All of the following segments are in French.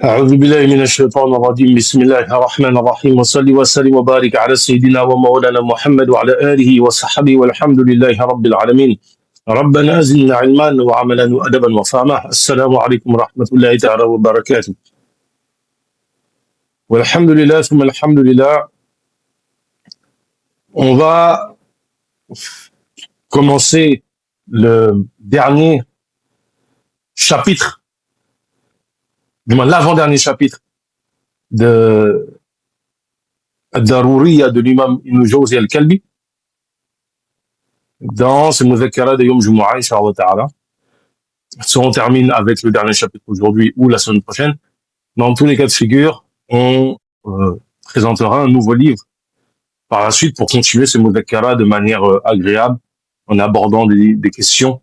أعوذ بالله من الشيطان الرجيم بسم الله الرحمن الرحيم وصلي وسلم وبارك على سيدنا ومولانا محمد وعلى آله وصحبه والحمد لله رب العالمين ربنا زدنا علما وعملا وأدبا وفهما السلام عليكم ورحمة الله تعالى وبركاته والحمد لله ثم الحمد لله. On va commencer le dernier chapitre, du moins l'avant-dernier chapitre de Ad-Daruriya de l'imam Ibn Jawzi al-Kalbi dans ce Mudhakkara de Yom Jumu'ah, Inch'Allah Ta'ala. Si on termine avec le dernier chapitre aujourd'hui ou la semaine prochaine, dans tous les cas de figure, on présentera un nouveau livre par la suite pour continuer ce Mudhakkara de manière agréable en abordant des questions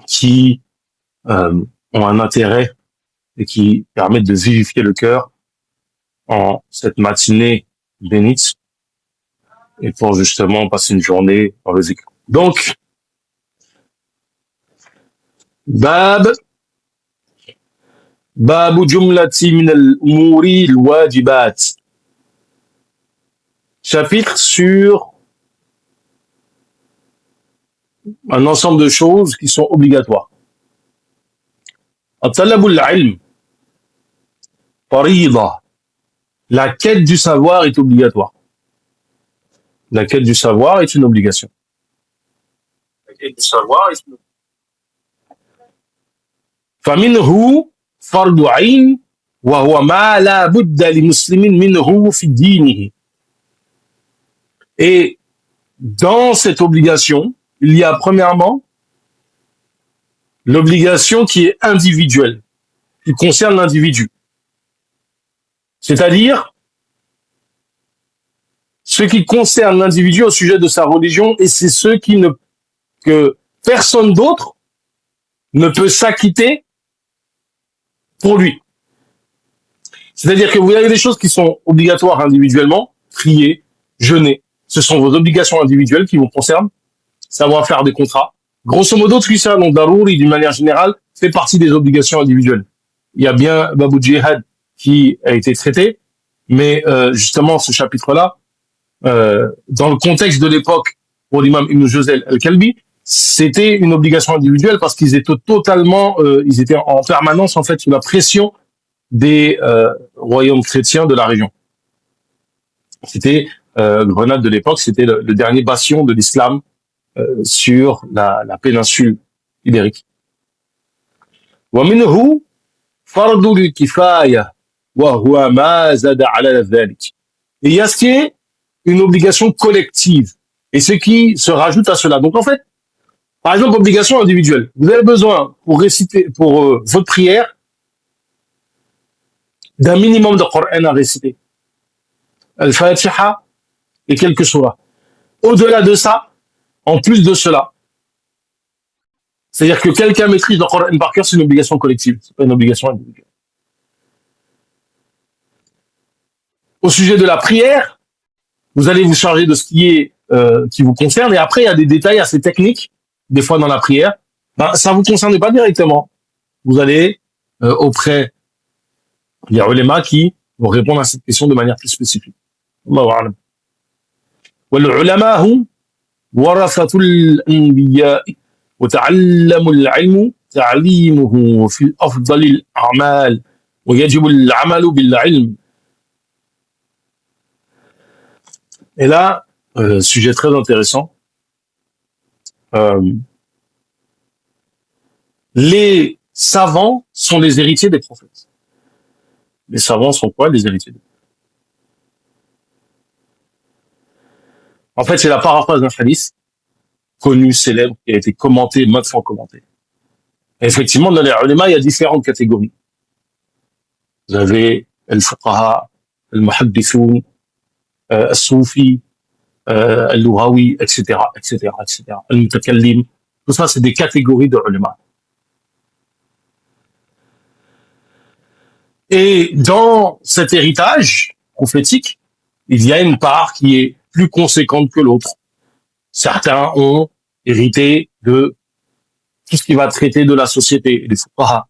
qui ont un intérêt et qui permettent de vivifier le cœur en cette matinée bénite et pour justement passer une journée dans le zikr. Donc, Babu jumlati min al-umuri al-wajibat. Chapitre sur un ensemble de choses qui sont obligatoires. At-talabul ilm farida. La quête du savoir est obligatoire. La quête du savoir est une obligation. La quête du savoir est une obligation. فمنه فرض عين وهو ما لا بد لمسلم منه في دينه. Et dans cette obligation, il y a premièrement l'obligation qui est individuelle, qui concerne l'individu. C'est-à-dire ce qui concerne l'individu au sujet de sa religion, et c'est ce que personne d'autre ne peut s'acquitter pour lui. C'est-à-dire que vous avez des choses qui sont obligatoires individuellement, prier, jeûner, ce sont vos obligations individuelles qui vous concernent, savoir faire des contrats. Grosso modo, tout ça, donc Darouri, d'une manière générale, fait partie des obligations individuelles. Il y a bien Babou Djihad qui a été traité, mais justement, ce chapitre-là, dans le contexte de l'époque, pour l'imam Ibn Jawzi al-Kalbi, c'était une obligation individuelle parce qu'ils étaient totalement, ils étaient en permanence, en fait, sous la pression des royaumes chrétiens de la région. C'était Grenade de l'époque, c'était le dernier bastion de l'islam sur la péninsule ibérique. ومنه فرض الكفاية وهو ما زاد على ذلك. Et il y a ce qui est une obligation collective et ce qui se rajoute à cela. Donc en fait, par exemple, obligation individuelle. Vous avez besoin pour réciter, pour votre prière, d'un minimum de Coran à réciter. Al-Fatiha et quelques surahs. Au-delà de ça, en plus de cela, c'est-à-dire que quelqu'un maîtrise le Coran par cœur, c'est une obligation collective, c'est pas une obligation individuelle. Au sujet de la prière, vous allez vous charger de ce qui vous concerne, et après il y a des détails assez techniques, des fois dans la prière, ça vous concerne pas directement. Vous allez auprès des ulémas qui vont répondre à cette question de manière plus spécifique. Allahu a'lam. Wal ulama warathatul anbiya wa ta'allamu al-ilm ta'limuhu fi afdal al-a'mal wa yajibu al-'amalu bil-'ilm. Et là, sujet très intéressant. Euh, les savants sont les héritiers des prophètes. Les savants sont quoi? Les héritiers des prophètes. En fait, c'est la paraphrase d'un hadith connu, célèbre, qui a été commenté, maintes fois commenté. Et effectivement, dans les ulama, il y a différentes catégories. Vous avez al-fuqaha, al-muhaddithoun, al-soufi, al-lughawi, etc., etc., etc., al-mutakallim. Tout ça, c'est des catégories de ulama. Et dans cet héritage prophétique, il y a une part qui est plus conséquente que l'autre. Certains ont hérité de tout ce qui va traiter de la société, des fuqaha.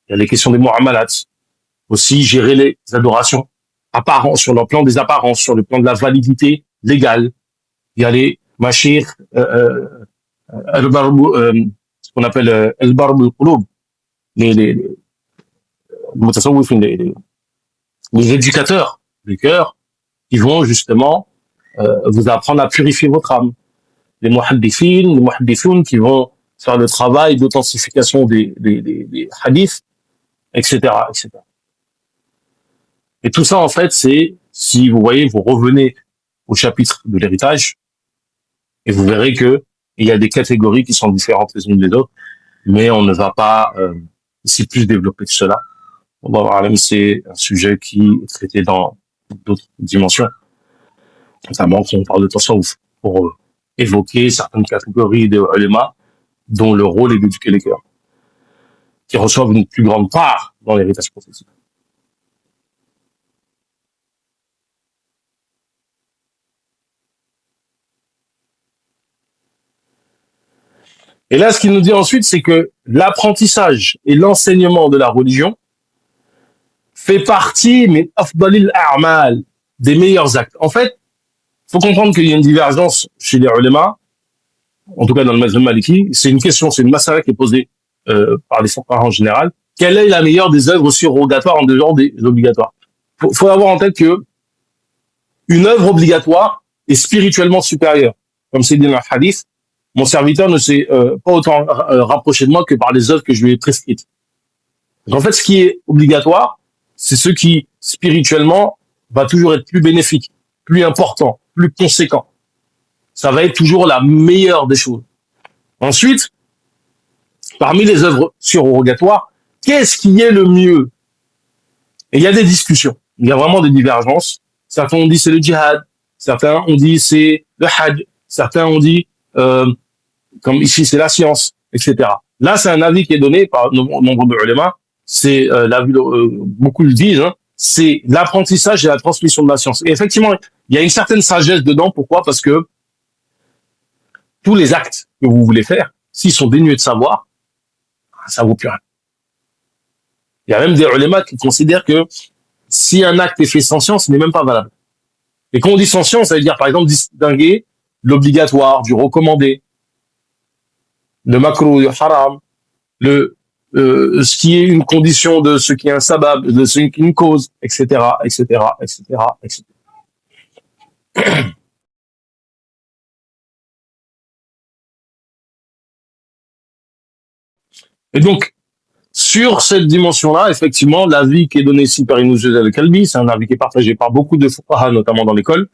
Il y a les questions des mu'amalat, aussi gérer les adorations, apparences, sur le plan des apparences, sur le plan de la validité légale. Il y a les mashir, ce qu'on appelle al-barb al-qulub, les, les éducateurs du cœur qui vont justement vous apprendre à purifier votre âme. Les muhaddithoun qui vont faire le travail d'authentification des hadiths, etc., etc. Et tout ça, en fait, c'est, si vous voyez, vous revenez au chapitre de l'héritage, et vous verrez que il y a des catégories qui sont différentes les unes des autres, mais on ne va pas ici plus développer que cela. C'est un sujet qui est traité dans d'autres dimensions, notamment quand on parle de tasawwuf, pour évoquer certaines catégories de ulama dont le rôle est d'éduquer les cœurs, qui reçoivent une plus grande part dans l'héritage prophétique. Et là, ce qu'il nous dit ensuite, c'est que l'apprentissage et l'enseignement de la religion fait partie, mais afdalil a'mal, des meilleurs actes. En fait, il faut comprendre qu'il y a une divergence chez les ulama, en tout cas dans le mazhab maliki. C'est une question, c'est une masala qui est posée par les fuqaha en général. Quelle est la meilleure des œuvres surrogatoires en dehors des obligatoires? Faut avoir en tête que une œuvre obligatoire est spirituellement supérieure. Comme c'est dit dans le hadith, mon serviteur ne s'est pas autant rapproché de moi que par les œuvres que je lui ai prescrites. Donc en fait, ce qui est obligatoire, c'est ce qui, spirituellement, va toujours être plus bénéfique, plus important, plus conséquent. Ça va être toujours la meilleure des choses. Ensuite, parmi les œuvres surrogatoires, qu'est-ce qui est le mieux? Et il y a des discussions. Il y a vraiment des divergences. Certains ont dit c'est le djihad. Certains ont dit c'est le hajj. Certains ont dit, comme ici, c'est la science, etc. Là, c'est un avis qui est donné par nombre de ulama. C'est l'avis, beaucoup le disent, hein, c'est l'apprentissage et la transmission de la science. Et effectivement, il y a une certaine sagesse dedans. Pourquoi? Parce que tous les actes que vous voulez faire, s'ils sont dénués de savoir, ça vaut plus rien. Il y a même des ulama qui considèrent que si un acte est fait sans science, il n'est même pas valable. Et quand on dit sans science, ça veut dire par exemple distinguer l'obligatoire du recommandé, le makruh du haram, ce qui est une condition de ce qui est un sabab, de ce qui est une cause, etc., etc., etc., etc. Et donc, sur cette dimension-là, effectivement, l'avis qui est donné ici par Ibn al-Kalbi, c'est un avis qui est partagé par beaucoup de fuqaha, notamment dans l'école.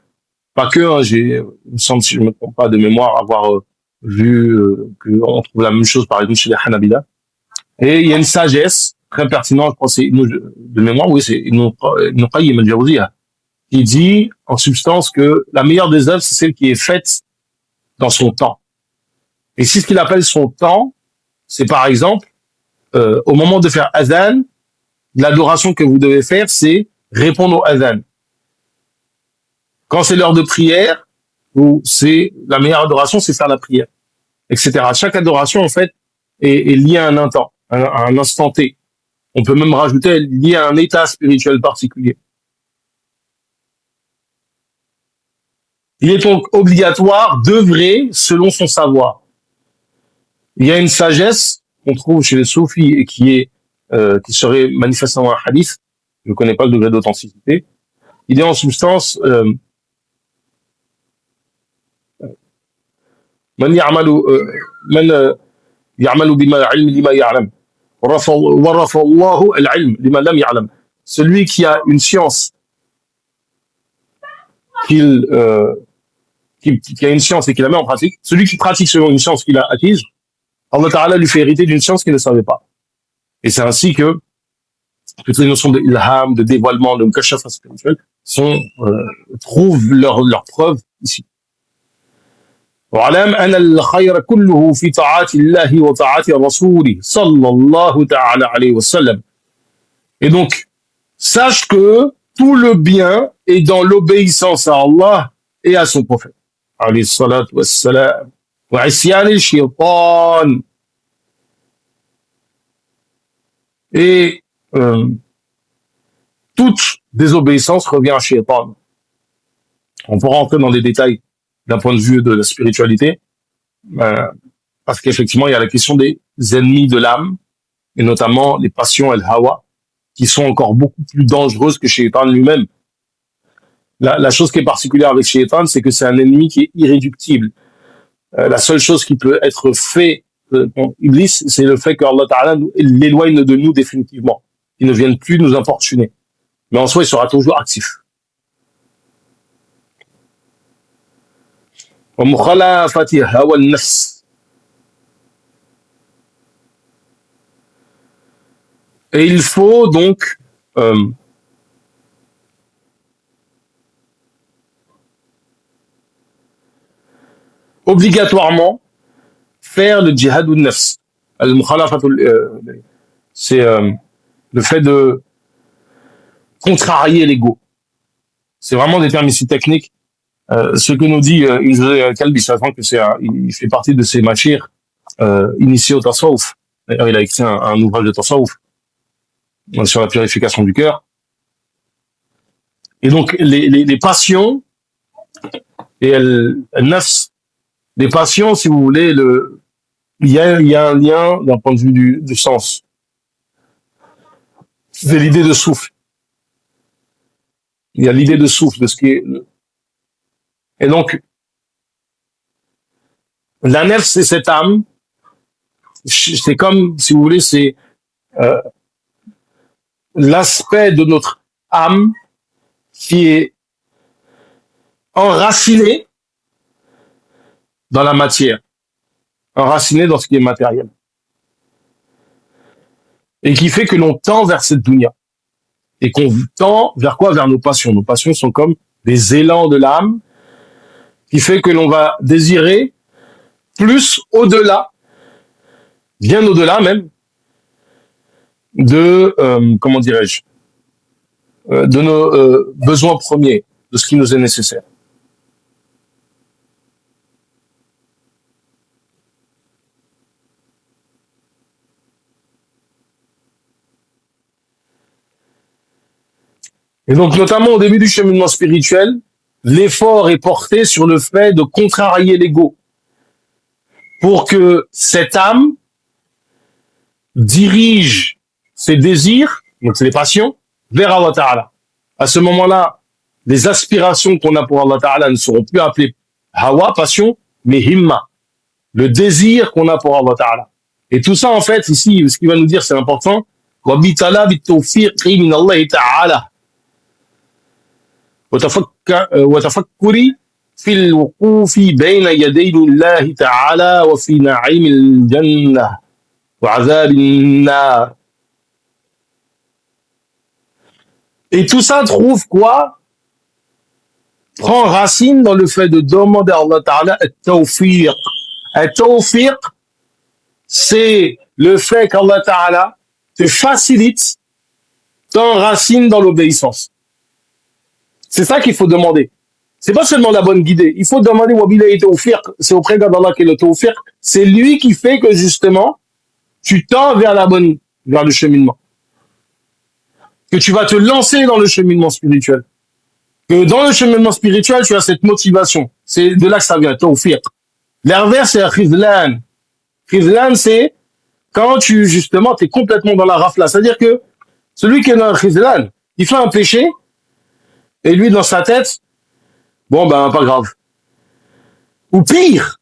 Pas que, hein, il me semble, si je me trompe pas de mémoire, avoir vu qu'on trouve la même chose, par exemple, chez les Hanabila. Et il y a une sagesse très pertinente, je crois, c'est de mémoire, oui, c'est Ibn Qayyim al-Jawziyya, qui dit, en substance, que la meilleure des œuvres, c'est celle qui est faite dans son temps. Et si ce qu'il appelle son temps, c'est par exemple, au moment de faire adhan, l'adoration que vous devez faire, c'est répondre au adhan. Quand c'est l'heure de prière, c'est la meilleure adoration, c'est faire la prière, etc. Chaque adoration, en fait, est liée à un instant, à un instant T. On peut même rajouter liée à un état spirituel particulier. Il est donc obligatoire d'œuvrer selon son savoir. Il y a une sagesse qu'on trouve chez les soufis et qui serait manifestement un hadith. Je ne connais pas le degré d'authenticité. Il est en substance من يعمل من يعمل بما علم لما يعلم ورفع الله العلم لما لم يعلم. Celui qui a une science qu'il qui a une science et qui la met en pratique, celui qui pratique selon une science qu'il a acquise, Allah Ta'ala lui fait hériter d'une science qu'il ne savait pas. Et c'est ainsi que toutes les notions de ilham, de dévoilement, de mukashafa spirituel trouvent leur preuve ici. واعلم أن الخير كله في طاعة الله وطاعة رسوله صلى الله تعالى عليه وسلم. Et donc, sache que tout le bien est dans l'obéissance à Allah et à son prophète. عليه الصلاة والسلام. وعصيان الشيطان. Et toute désobéissance revient à Shaitan. On pourra entrer dans les détails d'un point de vue de la spiritualité, parce qu'effectivement, il y a la question des ennemis de l'âme, et notamment les passions el-hawa, qui sont encore beaucoup plus dangereuses que Shaitan lui-même. La chose qui est particulière avec Shaitan, c'est que c'est un ennemi qui est irréductible. La seule chose qui peut être fait contre Iblis, c'est le fait qu'Allah Ta'ala l'éloigne de nous définitivement. Il ne vienne plus nous importuner. Mais en soi, il sera toujours actif. ومخالفة هوى النفس. Et il faut donc obligatoirement faire le djihad ou nafs. C'est le fait de contrarier l'ego. C'est vraiment des termes ici techniques. Ce que nous dit Kalbi, sachant que il fait partie de ces machir initiés au tasawuf. D'ailleurs, il a écrit un ouvrage de tasawuf sur la purification du cœur. Et donc, les passions et nafs, les passions, si vous voulez, il y a un lien d'un point de vue du sens. C'est l'idée de souffle. Il y a l'idée de souffle, de ce qui est... Et donc, la nefs, c'est cette âme. C'est comme, si vous voulez, c'est l'aspect de notre âme qui est enraciné dans la matière, enraciné dans ce qui est matériel. Et qui fait que l'on tend vers cette dunya. Et qu'on tend vers quoi? Vers nos passions. Nos passions sont comme des élans de l'âme qui fait que l'on va désirer plus au-delà, bien au-delà même, de, comment dirais-je, de nos besoins premiers, de ce qui nous est nécessaire. Et donc, notamment au début du cheminement spirituel, l'effort est porté sur le fait de contrarier l'ego pour que cette âme dirige ses désirs, donc ses passions, vers Allah Ta'ala. À ce moment-là, les aspirations qu'on a pour Allah Ta'ala ne seront plus appelées hawa, passion, mais himma, le désir qu'on a pour Allah Ta'ala. Et tout ça, en fait, ici, ce qu'il va nous dire, c'est important. وتفكري في الوقوف بين يدي الله تعالى وفي نعيم الجنة وعذاب النار. Et tout ça trouve quoi? Prend racine dans le fait de demander à Allah Ta'ala at-tawfiq. At-tawfiq, c'est le fait qu'Allah Ta'ala te facilite, t'enracine dans l'obéissance. C'est ça qu'il faut demander. C'est pas seulement la bonne guidée. Il faut demander wabillahi tawfiq. C'est auprès d'Allah qui est le tawfiq. C'est lui qui fait que justement, tu tends vers vers le cheminement. Que tu vas te lancer dans le cheminement spirituel. Que dans le cheminement spirituel, tu as cette motivation. C'est de là que ça vient, tawfiq. L'inverse, c'est khizlan. Khizlan, c'est quand justement, t'es complètement dans la rafla. C'est-à-dire que celui qui est dans le khizlan, il fait un péché, et lui, dans sa tête, bon, ben, pas grave. Ou pire,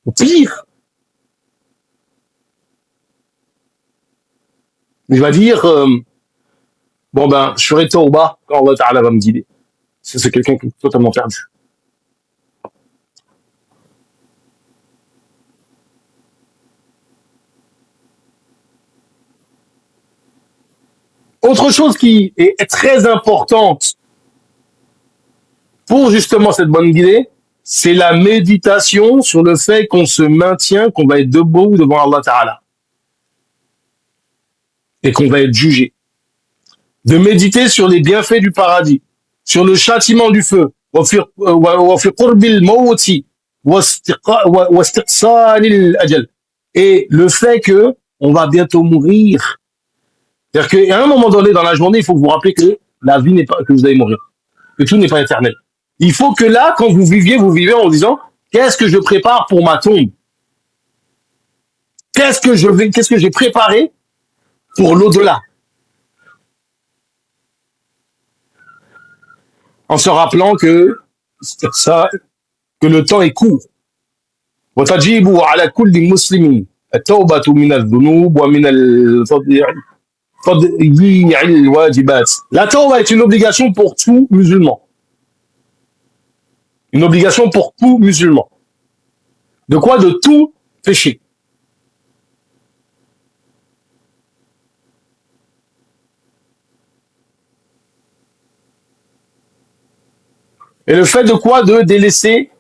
Ou pire, il va dire, bon ben, je ferai tauba quand Allah Ta'ala va me guider. C'est quelqu'un qui est totalement perdu. Autre chose qui est très importante pour justement cette bonne guidée, c'est la méditation sur le fait qu'on se maintient, qu'on va être debout devant Allah Ta'ala et qu'on va être jugé. De méditer sur les bienfaits du paradis, sur le châtiment du feu, et le fait que on va bientôt mourir. C'est-à-dire qu'à un moment donné dans la journée, il faut que vous vous rappelez que la vie n'est pas, que vous allez mourir, que tout n'est pas éternel. Il faut que là, quand vous vivez en disant, qu'est-ce que je prépare pour ma tombe? Qu'est-ce que j'ai préparé pour l'au-delà? En se rappelant que le temps est court. وتجب على كل مسلم التوبة من الذنوب ومن تضييع الواجبات. La tauba est une obligation pour tout musulman. Une obligation pour tout musulman. De quoi? De tout péché. Et le fait de quoi? De délaisser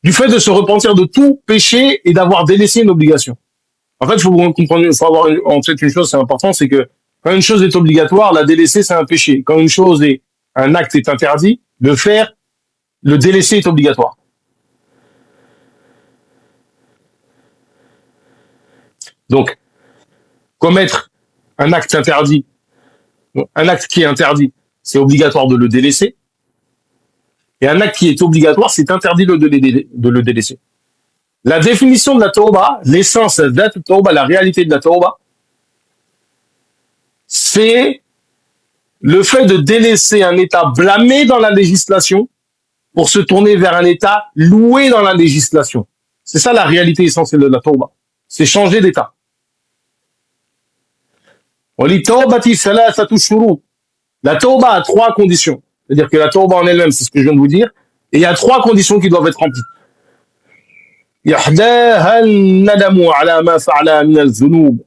du fait de se repentir de tout péché et d'avoir délaissé une obligation. En fait, il faut comprendre, il faut avoir en tête une chose, c'est important, c'est que quand une chose est obligatoire, la délaisser, c'est un péché. Quand une chose un acte est interdit, le délaisser est obligatoire. Donc, commettre un acte interdit, un acte qui est interdit, c'est obligatoire de le délaisser. Et un acte qui est obligatoire, c'est interdit de le délaisser. La définition de la tauba, l'essence de la tauba, la réalité de la tauba, c'est le fait de délaisser un état blâmé dans la législation pour se tourner vers un état loué dans la législation. C'est ça la réalité essentielle de la tauba. C'est changer d'état. La tauba a 3 conditions. C'est-à-dire que la tauba en elle-même, c'est ce que je viens de vous dire, et il y a 3 conditions qui doivent être remplies. إحداها الندم على ما فعل من الذنوب.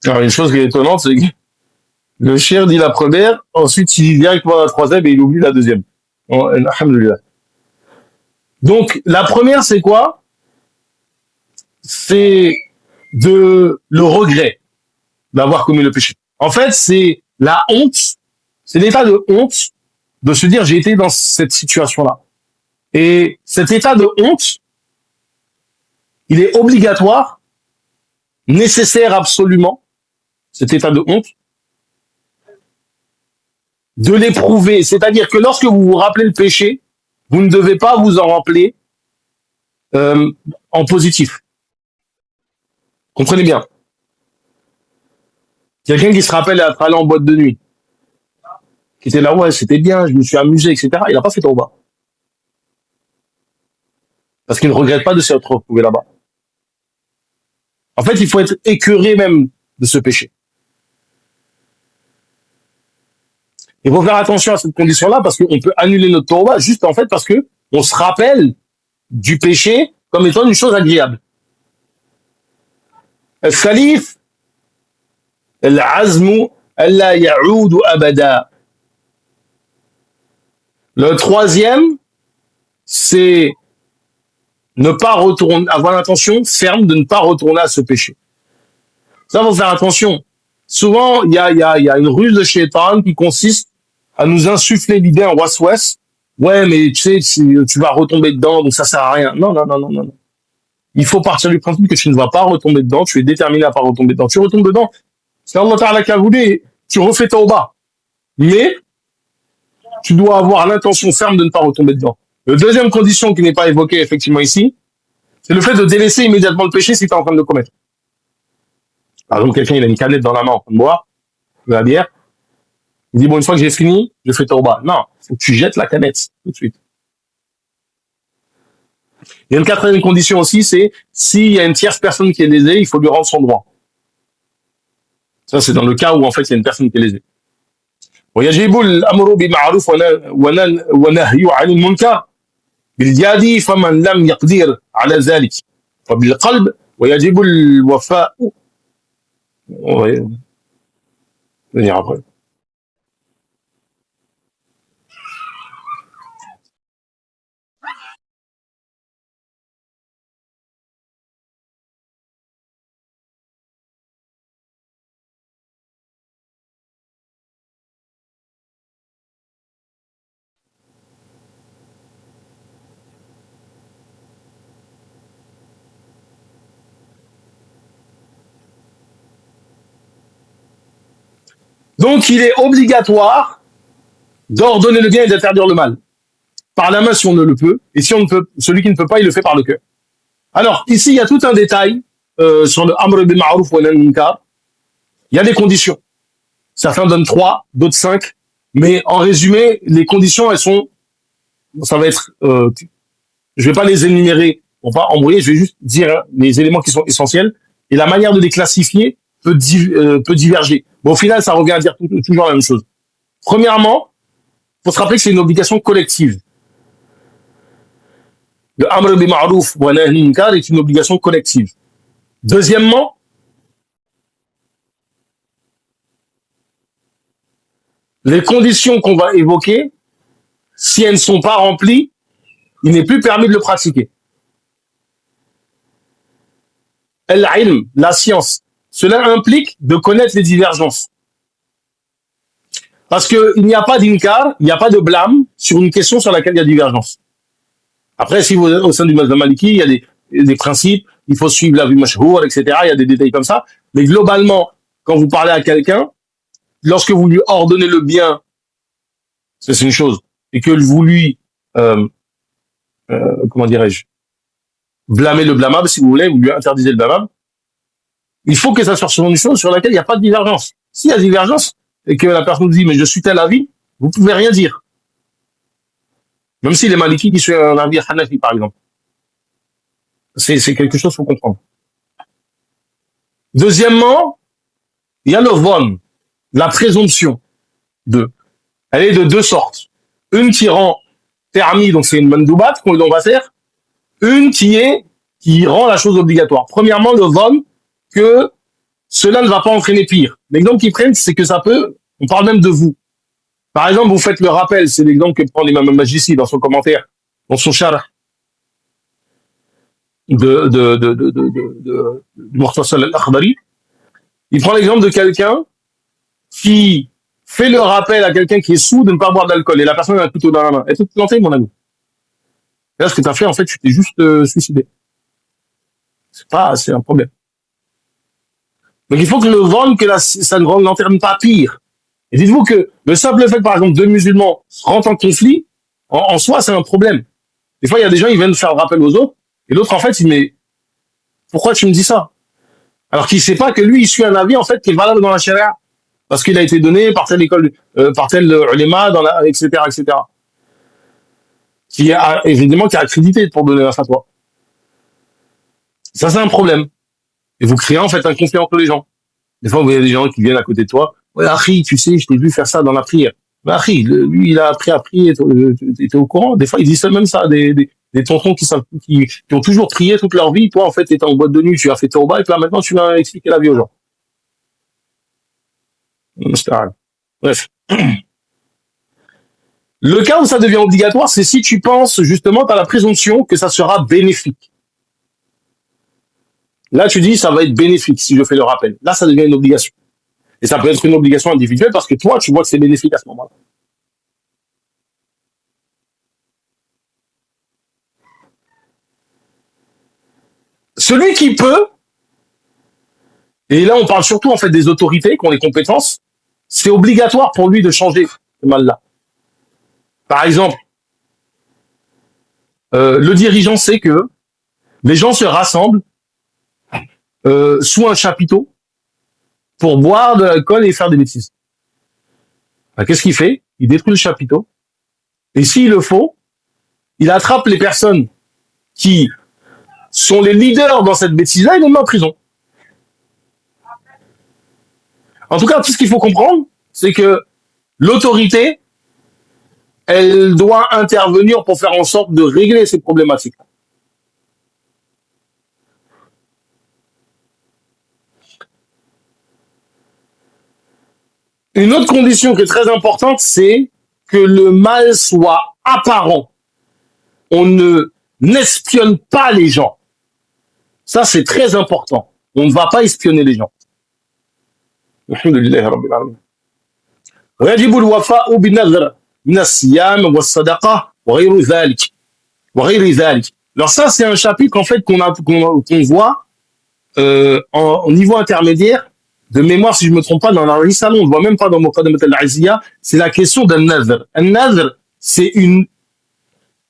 Alors, une chose qui est étonnante, c'est que le shir dit la première, ensuite il dit directement la troisième et il oublie la deuxième. Oh, alhamdoulilah. Donc, la première, c'est quoi? C'est le regret d'avoir commis le péché. En fait, c'est la honte, c'est l'état de honte de se dire j'ai été dans cette situation-là. Et cet état de honte, il est obligatoire, nécessaire absolument, cet état de honte, de l'éprouver. C'est-à-dire que lorsque vous vous rappelez le péché, vous ne devez pas vous en rappeler en positif. Comprenez bien. Quelqu'un qui se rappelle être allé en boîte de nuit, qui était là, ouais, c'était bien, je me suis amusé, etc. Il n'a pas fait tauba. Parce qu'il ne regrette pas de s'être retrouvé là-bas. En fait, il faut être écœuré même de ce péché. Il faut faire attention à cette condition-là parce qu'on peut annuler notre tauba juste en fait parce que on se rappelle du péché comme étant une chose agréable. الثالث العزم ألا يعود أبدا. Le troisième, c'est ne pas retourner, avoir l'intention ferme de ne pas retourner à ce péché. Ça, faut faire attention. Souvent, il y a une ruse de shaitan qui consiste à nous insuffler l'idée en waswas. Ouais, mais tu sais, tu vas retomber dedans, donc ça sert à rien. Non, non, non, non, non. il faut partir du principe que tu ne vas pas retomber dedans, tu es déterminé à pas retomber dedans. Tu retombes dedans, c'est Allah Ta'ala qui a voulu, tu refais tauba. Mais tu dois avoir l'intention ferme de ne pas retomber dedans. La deuxième condition qui n'est pas évoquée effectivement ici, c'est le fait de délaisser immédiatement le péché si tu es en train de le commettre. Par exemple, quelqu'un il a une canette dans la main en train de boire de la bière, il dit bon, une fois que j'ai fini, je fais tauba. Non, faut que tu jettes la canette tout de suite. Il y a une quatrième condition aussi, c'est s'il y a une tierce personne qui est lésée, il faut lui rendre son droit. Ça, c'est dans le cas où en fait il y a une personne qui est lésée. ويجب الأمر بالمعروف والنهي عن المنكر باليد فمن لم يقدر على ذلك وبالقلب ويجب الوفاء. Donc, il est obligatoire d'ordonner le bien et d'interdire le mal. Par la main si on ne le peut, et si on ne peut, celui qui ne peut pas, il le fait par le cœur. Alors, ici, il y a tout un détail sur le Amr bil Ma'ruf wa Nahy Munkar. Il y a des conditions. Certains donnent 3, d'autres 5. Mais en résumé, les conditions, elles sont... Ça va être... je vais pas les énumérer pour pas embrouiller, je vais juste dire les éléments qui sont essentiels. Et la manière de les classifier peut diverger. Bon, au final, ça revient à dire toujours la même chose. Premièrement, il faut se rappeler que c'est une obligation collective. Le Amr bil Ma'ruf wa Nahy Munkar est une obligation collective. Deuxièmement, les conditions qu'on va évoquer, si elles ne sont pas remplies, il n'est plus permis de le pratiquer. Al-ilm, la science, cela implique de connaître les divergences. Parce qu'il n'y a pas d'inkar, il n'y a pas de blâme sur une question sur laquelle il y a divergence. Après, si vous êtes au sein du mazhab maliki, il y a des principes, il faut suivre la vue mashhour, etc. Il y a des détails comme ça. Mais globalement, quand vous parlez à quelqu'un, lorsque vous lui ordonnez le bien, c'est une chose, et que vous lui, comment dirais-je, blâmez le blâmable, si vous voulez, vous lui interdisez le blâmable, il faut que ça soit sur une chose sur laquelle il n'y a pas de divergence. S'il y a divergence, et que la personne vous dit, mais je suis tel avis, vous pouvez rien dire. Même si les malikis qui sont un avis hanafi, par exemple. C'est quelque chose qu'il faut comprendre. Deuxièmement, il y a le von, la présomption de. Elle est de deux sortes. Une qui rend permis, donc c'est une mandoubat qu'on va faire. Une qui rend la chose obligatoire. Premièrement, le von, que cela ne va pas entraîner pire. L'exemple qu'ils prennent, c'est que ça peut, on parle même de vous. Par exemple, vous faites le rappel, c'est l'exemple que prend l'imam al-Majlisi dans son commentaire, dans son sharh de Mukhtasar al-Akhdari. Il prend l'exemple de quelqu'un qui fait le rappel à quelqu'un qui est sous de ne pas boire d'alcool et la personne a un couteau dans la main. Est-ce que tu planté, mon ami? Et là, ce que tu as fait, en fait, tu t'es juste suicidé. C'est un problème. Donc, il faut que le vendre, que ça ne n'entraîne pas pire. Et dites-vous que le simple fait, par exemple, deux musulmans rentrent en conflit, en soi, c'est un problème. Des fois, il y a des gens, ils viennent faire le rappel aux autres, et l'autre, en fait, il dit, mais pourquoi tu me dis ça? Alors qu'il sait pas que lui, il suit un avis, en fait, qui est valable dans la charia. Parce qu'il a été donné par telle école, par tel ulema, etc., etc. Qui a, évidemment, qui a accrédité pour donner la fatwa. Ça, c'est un problème. Et vous créez, en fait, un conflit entre les gens. Des fois, vous voyez des gens qui viennent à côté de toi. Ouais, Akhi, tu sais, je t'ai vu faire ça dans la prière. Mais Akhi, lui, il a appris à prier, t'es au courant. Des fois, ils disent même ça, des tontons qui ont toujours prié toute leur vie. Toi, en fait, t'étais en boîte de nuit, tu as fait tauba, et puis là, maintenant, tu vas expliquer la vie aux gens. Bref. Le cas où ça devient obligatoire, c'est si tu penses, justement, tu as la présomption que ça sera bénéfique. Là, tu dis, ça va être bénéfique si je fais le rappel. Là, ça devient une obligation. Et ça peut être une obligation individuelle parce que toi, tu vois que c'est bénéfique à ce moment-là. Celui qui peut, et là on parle surtout en fait des autorités qui ont les compétences, c'est obligatoire pour lui de changer ce mal-là. Par exemple, le dirigeant sait que les gens se rassemblent sous un chapiteau pour boire de l'alcool et faire des bêtises. Ben, qu'est-ce qu'il fait? Il détruit le chapiteau. Et s'il le faut, il attrape les personnes qui sont les leaders dans cette bêtise-là et les met en prison. En tout cas, tout ce qu'il faut comprendre, c'est que l'autorité, elle doit intervenir pour faire en sorte de régler ces problématiques. Une autre condition qui est très importante, c'est que le mal soit apparent. On ne n'espionne pas les gens. Ça, c'est très important. On ne va pas espionner les gens. Alhamdulillah Rabbil Alamin. ويجب الوفاء بالنذر من الصيام والصدقة وغير ذلك وغير ذلك. Alors ça, c'est un chapitre en fait qu'on voit en niveau intermédiaire de mémoire, si je me trompe pas, dans la Risala, on ne voit même pas dans Muqaddamat al-Izziya, c'est la question d'un nadhr. Un nadhr, c'est une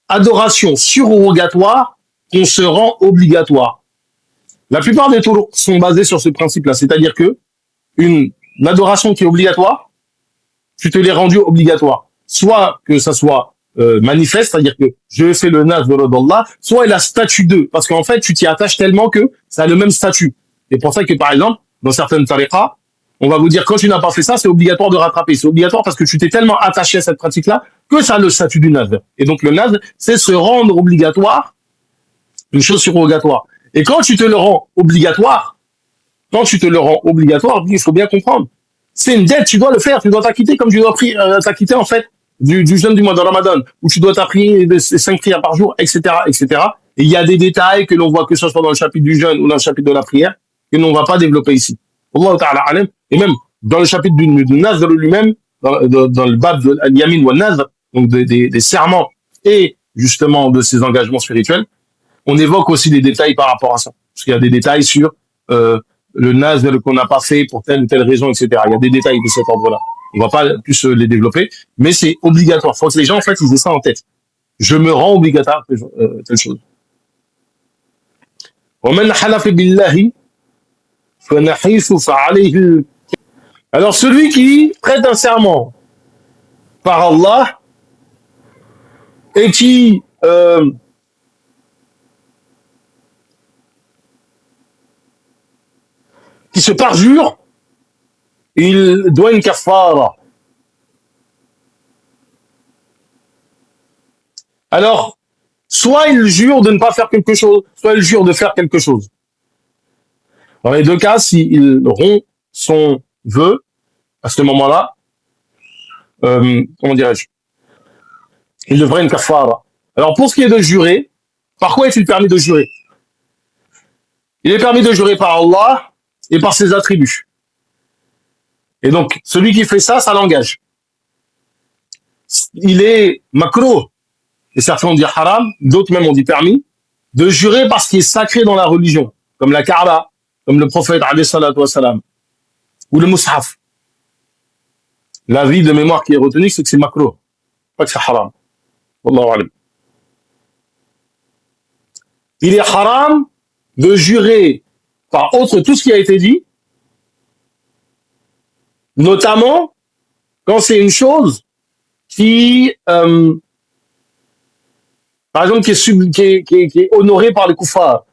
adoration surrogatoire qu'on se rend obligatoire. La plupart des turuq sont basés sur ce principe-là, c'est-à-dire que une adoration qui est obligatoire, tu te l'es rendu obligatoire. Soit que ça soit manifeste, c'est-à-dire que je fais le nadhr d'Allah, soit il a statut 2, parce qu'en fait, tu t'y attaches tellement que ça a le même statut. C'est pour ça que, par exemple, dans certaines tariqas, on va vous dire, quand tu n'as pas fait ça, c'est obligatoire de rattraper. C'est obligatoire parce que tu t'es tellement attaché à cette pratique-là que ça a le statut du nadhr. Et donc, le nadhr, c'est se rendre obligatoire, une chose surrogatoire. Et quand tu te le rends obligatoire, il faut bien comprendre. C'est une dette, tu dois le faire, tu dois t'acquitter comme tu dois t'acquitter, en fait, du jeûne du mois de Ramadan, où tu dois t'apprier 5 prières par jour, etc., etc. Et il y a des détails que l'on voit que ce soit dans le chapitre du jeûne ou dans le chapitre de la prière, que l'on ne va pas développer ici. Allah Ta'ala alim. Et même, dans le chapitre du Nazr lui-même, dans le bab de Al-Yamin ou Al-Nazr, donc des serments et justement de ces engagements spirituels, on évoque aussi des détails par rapport à ça. Parce qu'il y a des détails sur le Nazr qu'on n'a pas fait pour telle ou telle raison, etc. Il y a des détails de cet ordre-là. On va pas plus les développer, mais c'est obligatoire. Il faut que les gens, en fait, ils aient ça en tête. Je me rends obligatoire telle chose. ومن حلف بالله فنحيث فعليه. Alors celui qui prête un serment par Allah et qui se parjure, il doit une kafara. Alors, soit il jure de ne pas faire quelque chose, soit il jure de faire quelque chose. Dans les deux cas, s'il rompt son vœu, à ce moment-là, comment dirais-je, il devrait une kafara. Alors, pour ce qui est de jurer, par quoi est-il permis de jurer? Il est permis de jurer par Allah et par ses attributs. Et donc, celui qui fait ça, ça l'engage. Il est makro, et certains ont dit haram, d'autres même ont dit permis, de jurer par ce qui est sacré dans la religion, comme la Kaaba, comme le prophète alayhi salatu wassalam, ou le mushaf. L'avis de mémoire qui est retenu, c'est que c'est makro, pas que c'est haram. Wallahu alam. Il est haram de jurer par autre tout ce qui a été dit, notamment quand c'est une chose qui, par exemple, qui est honorée par les koufars.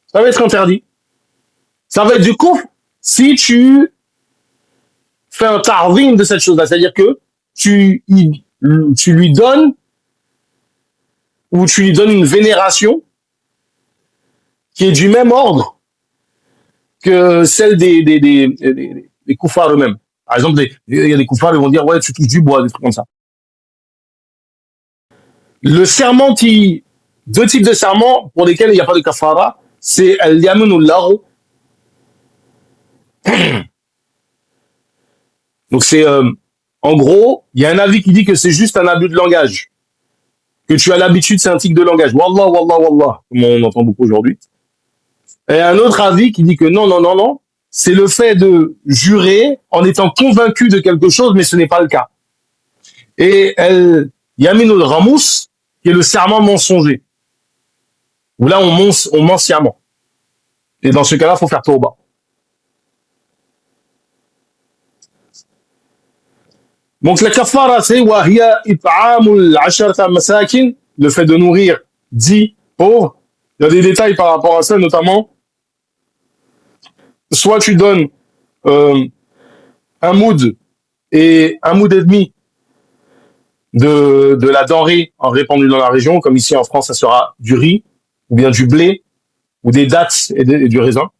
Ça va être interdit. Ça va être du coup si tu fais un ta'zim de cette chose-là, c'est-à-dire que tu lui donnes ou tu lui donnes une vénération qui est du même ordre que celle des koufars eux-mêmes. Par exemple, il y a des koufars qui vont dire ouais, tu touches du bois, des trucs comme ça. Le serment deux types de serments pour lesquels il n'y a pas de kafara, c'est al-yamin ou l'aro. Donc c'est en gros, il y a un avis qui dit que c'est juste un abus de langage. que tu as l'habitude, c'est un tic de langage. Wallah, wallah, wallah, comme on entend beaucoup aujourd'hui. Et un autre avis qui dit que non, non, non, non, c'est le fait de jurer en étant convaincu de quelque chose, mais ce n'est pas le cas. Et el yaminul ghamous, qui est le serment mensonger, où là on ment sciemment. Et dans ce cas-là, il faut faire tauba. Donc la kafara, c'est wahiya it'amul asharata masakin, le fait de nourrir 10 pauvres. Il y a des détails par rapport à ça, notamment, soit tu donnes un moud et un moud et demi de la denrée en répandue dans la région, comme ici en France, ça sera du riz, ou bien du blé, ou des dattes et du raisin.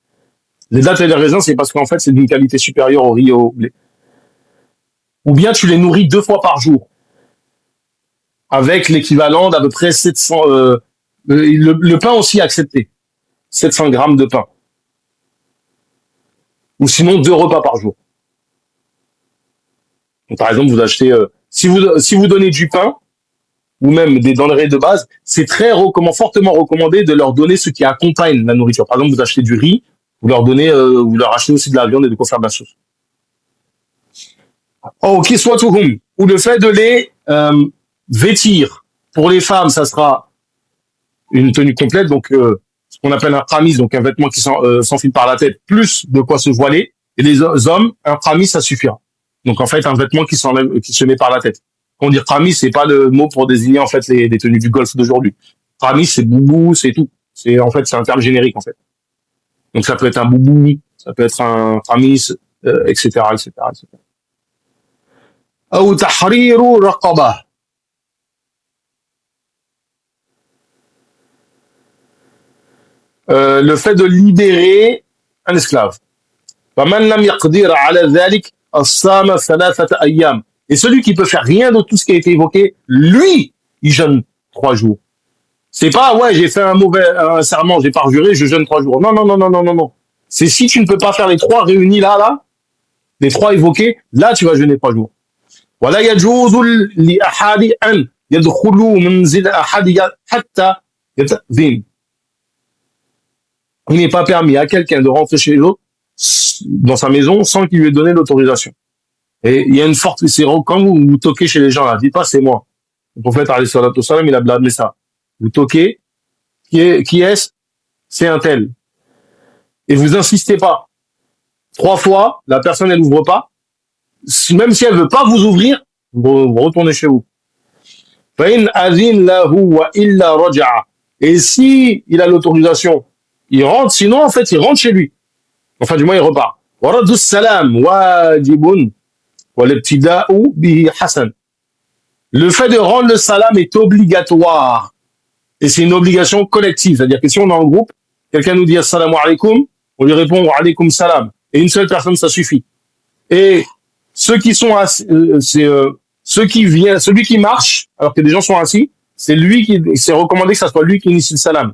Les dattes et les raisins, c'est parce qu'en fait, c'est d'une qualité supérieure au riz et au blé. Ou bien tu les nourris 2 fois par jour, avec l'équivalent d'à peu près 700... le pain aussi accepté, 700 grammes de pain. Ou sinon 2 repas par jour. Donc, par exemple, vous achetez... si vous donnez du pain, ou même des denrées de base, c'est fortement recommandé de leur donner ce qui accompagne la nourriture. Par exemple, vous achetez du riz, vous leur achetez aussi de la viande et de conserve la sauce. Oh, qui soit tout hum. Ou le fait de les vêtir. Pour les femmes, ça sera une tenue complète, donc ce qu'on appelle un pramis, donc un vêtement qui s'enfile par la tête, plus de quoi se voiler. Et les hommes, un pramis, ça suffira. Donc en fait, un vêtement qui se met par la tête. Quand on dit pramis, c'est pas le mot pour désigner en fait les tenues du golf d'aujourd'hui. Pramis, c'est boubou, c'est tout. C'est un terme générique en fait. Donc ça peut être un boubou, ça peut être un pramis, etc., etc., etc. أو تحرير رقبة. Le fait de libérer un esclave. فمن لم يقدر على ذلك الصام 3 أيام. Et celui qui peut faire rien de tout ce qui a été évoqué, lui, il jeûne 3 jours. C'est pas, ouais, j'ai fait un serment, j'ai parjuré, je jeûne 3 jours. Non, non, non, non, non, non, non. C'est si tu ne peux pas faire les 3 réunis là, les 3 évoqués, là, tu vas jeûner 3 jours. ولا يجوز لأحد أن يدخلوا منزل أحد حتى يستأذن. Il n'est pas permis à quelqu'un de rentrer chez l'autre dans sa maison sans qu'il lui ait donné l'autorisation. Et il y a une forte... C'est quand vous toquez chez les gens, là, dites pas c'est moi. Le prophète, alayhi salatu wassalam, il a blâmé ça. Vous toquez, qui est-ce? C'est un tel. Et vous insistez pas. 3 fois, la personne, elle ouvre pas. Même si elle veut pas vous ouvrir, vous retournez chez vous. Et si il a l'autorisation, il rentre, sinon, en fait, il rentre chez lui. Enfin, du moins, il repart. Le fait de rendre le salam est obligatoire. Et c'est une obligation collective. C'est-à-dire que si on est en groupe, quelqu'un nous dit assalamu alaikum, on lui répond wa alaikum salam. Et une seule personne, ça suffit. Et ceux qui sont assis, celui qui marche, alors que des gens sont assis, c'est recommandé que ça soit lui qui initie le salam.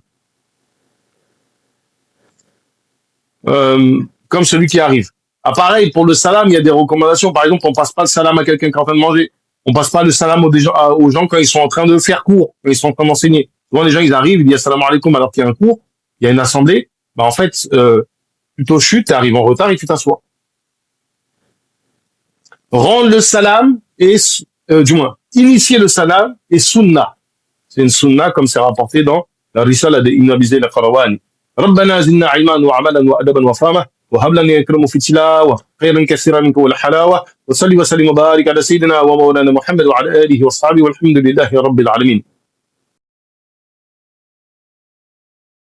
Comme celui qui arrive. Ah, pareil, pour le salam, il y a des recommandations. Par exemple, on passe pas le salam à quelqu'un qui est en train de manger. On passe pas le salam aux gens quand ils sont en train de faire cours, quand ils sont en train d'enseigner. Souvent, les gens, ils arrivent, ils disent assalamu alaikum alors qu'il y a un cours, il y a une assemblée. Bah, en fait, plutôt chute, tu arrives en retard et tu t'assois. Rendre le salam et, du moins, initier le salam et sunnah. C'est une sunnah comme c'est rapporté dans la risala de Ibn Abi Zayd al-Qarawani. ربنا زدنا علما وعملا وادبا وفهما وهب لنا يكرم في التلاوه خيرا كثيرا منك والحلاوه وصلي وسلم وبارك على سيدنا ومولانا محمد وعلى اله وصحبه والحمد لله رب العالمين.